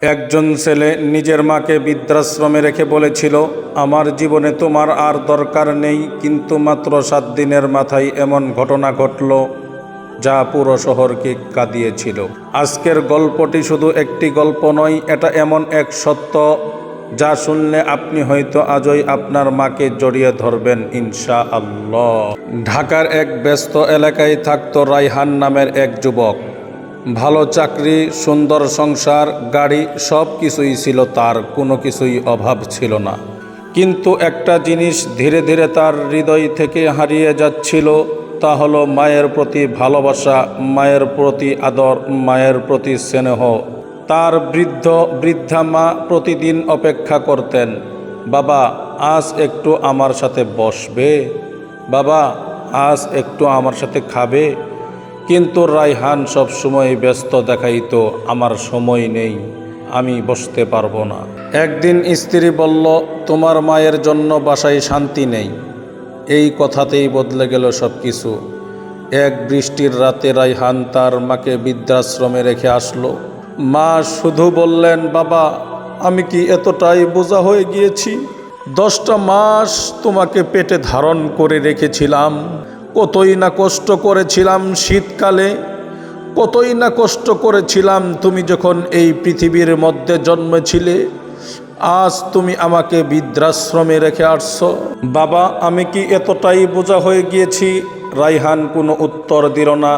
একজন ছেলে নিজের মাকে বৃদ্ধাশ্রমে রেখে বলেছিল, আমার জীবনে তোমার আর দরকার নেই। কিন্তু মাত্র 7 দিনের মাথায় এমন ঘটনা ঘটল যা পুরো শহরকে কাঁদিয়েছিল। আজকের গল্পটি শুধু একটি গল্প নয়, এটা এমন এক সত্য যা শুনলে আপনি হয়তো আজই আপনার মাকে জড়িয়ে ধরবেন ইনশাআল্লাহ। ঢাকার এক ব্যস্ত এলাকায় থাকত রায়হান নামের এক যুবক। ভালো চাকরি, সুন্দর সংসার, গাড়ি, সব কিছুই ছিল তার, কোনো কিছুই অভাব ছিল না। কিন্তু একটা জিনিস ধীরে ধীরে তার হৃদয় থেকে হারিয়ে যাচ্ছিল, তা হলো মায়ের প্রতি ভালোবাসা, মায়ের প্রতি আদর, মায়ের প্রতি স্নেহ। তার বৃদ্ধা মা প্রতিদিন অপেক্ষা করতেন, বাবা আজ একটু আমার সাথে বসবে, বাবা আজ একটু আমার সাথে খাবে। কিন্তু রায়হান সবসময় ব্যস্ত দেখাইতো, আমার সময় নেই, আমি বসতে পারবো না। একদিন স্ত্রী বলল, তোমার মায়ের জন্য বাসায় শান্তি নেই। এই কথাতেই বদলে গেল সব কিছু। এক বৃষ্টির রাতে রায়হান তার মাকে বৃদ্ধাশ্রমে রেখে আসলো। মা শুধু বললেন, বাবা আমি কি এতটাই বোঝা হয়ে গিয়েছি? 10টা মাস তোমাকে পেটে ধারণ করে রেখেছিলাম, কতই না কষ্ট করেছিলাম শীতকালে, কতই না কষ্ট করেছিলাম তুমি যখন এই পৃথিবীর মধ্যে জন্মেছিলে। আজ তুমি আমাকে বৃদ্ধাশ্রমে রেখে আসছো। বাবা আমি কি এতটাই বোঝা হয়ে গিয়েছি? রায়হান কোনো উত্তর দিল না।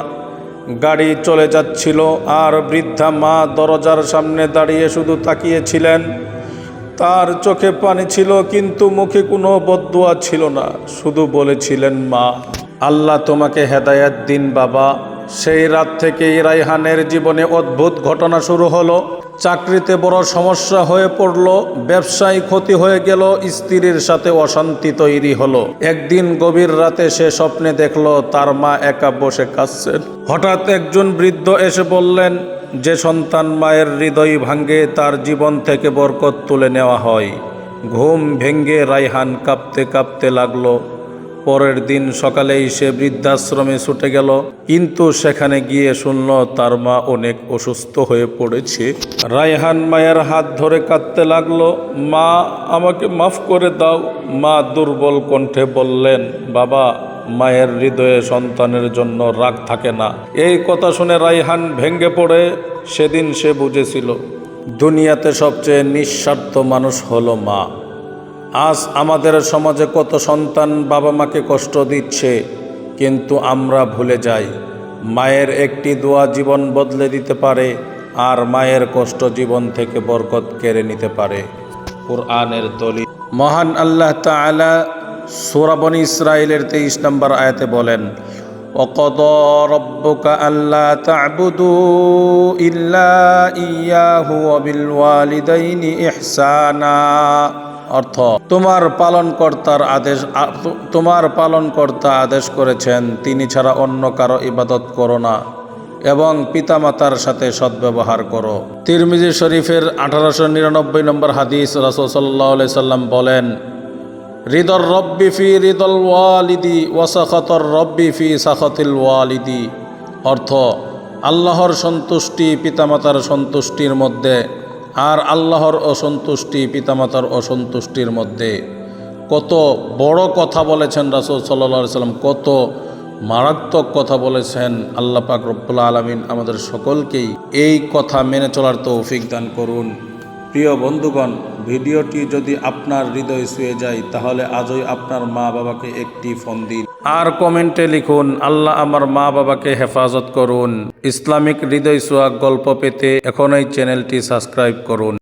গাড়ি চলে যাচ্ছিল আর বৃদ্ধা মা দরজার সামনে দাঁড়িয়ে শুধু তাকিয়েছিলেন। তার চোখে পানি ছিল কিন্তু মুখে কোনো বদদুয়া ছিল না, শুধু বলেছিলেন, মা আল্লাহ তোমাকে হেদায়েত দিন বাবা। সেই রাত থেকেই রায়হানের জীবনে অদ্ভুত ঘটনা শুরু হলো। চাকরিতে বড় সমস্যা হয়ে পড়ল, ব্যবসায় ক্ষতি হয়ে গেল, স্ত্রীর সাথে অশান্তি তৈরি হলো। একদিন গভীর রাতে সে স্বপ্নে দেখলো তার মা একা বসে কাঁদছেন। হঠাৎ একজন বৃদ্ধ এসে বললেন, যে সন্তান মায়ের হৃদয় ভাঙে তার জীবন থেকে বরকত তুলে নেওয়া হয়। ঘুম ভেঙে রায়হান কাঁপতে কাঁপতে লাগলো। পরের দিন সকালেই সে বৃদ্ধাশ্রমে ছুটে গেল, কিন্তু সেখানে গিয়ে শুনল তার মা অনেক অসুস্থ হয়ে পড়েছে। রায়হান মায়ের হাত ধরে কাঁদতে লাগলো, মা আমাকে মাফ করে দাও। মা দুর্বল কণ্ঠে বললেন, বাবা মায়ের হৃদয়ে সন্তানের জন্য রাগ থাকে না। এই কথা শুনে রায়হান ভেঙে পড়ে। সেদিন সে বুঝেছিল দুনিয়াতে সবচেয়ে নিঃস্বার্থ মানুষ হলো মা। আজ আমাদের সমাজে কত সন্তান বাবা মাকে কষ্ট দিচ্ছে, কিন্তু আমরা ভুলে যাই মায়ের একটি দোয়া জীবন বদলে দিতে পারে, আর মায়ের কষ্ট জীবন থেকে বরকত কেড়ে নিতে পারে। কুরআনের দলিল। মহান আল্লাহ তাআলা সূরা বনী ইসরাঈলের 23 নম্বর আয়াতে বলেন, وَقَضَى رَبُّكَ أَلَّا تَعْبُدُوا إِلَّا إِيَّاهُ وَبِالْوَالِدَيْنِ إِحْسَانًا। অর্থ, তোমার পালনকর্তা আদেশ করেছেন তিনি ছাড়া অন্য কারো ইবাদত করো না এবং পিতামাতার সাথে সদ্ব্যবহার করো। তিরমিজি শরীফের 1899 নম্বর হাদিস, রাসূল সাল্লাল্লাহু আলাইহি সাল্লাম বলেন, রিদর রব্বি ফি রিদল ওয়ালিদি ওয়া সাখাতুর রব্বি ফি সাখাতিল ওয়ালিদি। অর্থ, আল্লাহর সন্তুষ্টি পিতামাতার সন্তুষ্টির মধ্যে, আর আল্লাহর অসন্তুষ্টি পিতামাতার অসন্তুষ্টির মধ্যে। কত বড় কথা বলেছেন রাসূল সাল্লাল্লাহু আলাইহি সাল্লাম, কত মারাত্মক কথা বলেছেন। আল্লাহ পাক রব্বুল আলামিন আমাদের সকলকেই এই কথা মেনে চলার তৌফিক দান করুন। প্রিয় বন্ধুগণ, ভিডিওটি যদি আপনার হৃদয় ছুঁয়ে যায় তাহলে আজই আপনার মা বাবাকে একটি ফোন দিন আর কমেন্টে লিখুন, আল্লাহ আমার মা বাবাকে হেফাজত করুন। ইসলামিক হৃদয় ছোঁয়া গল্প পেতে এখনই চ্যানেলটি সাবস্ক্রাইব করুন।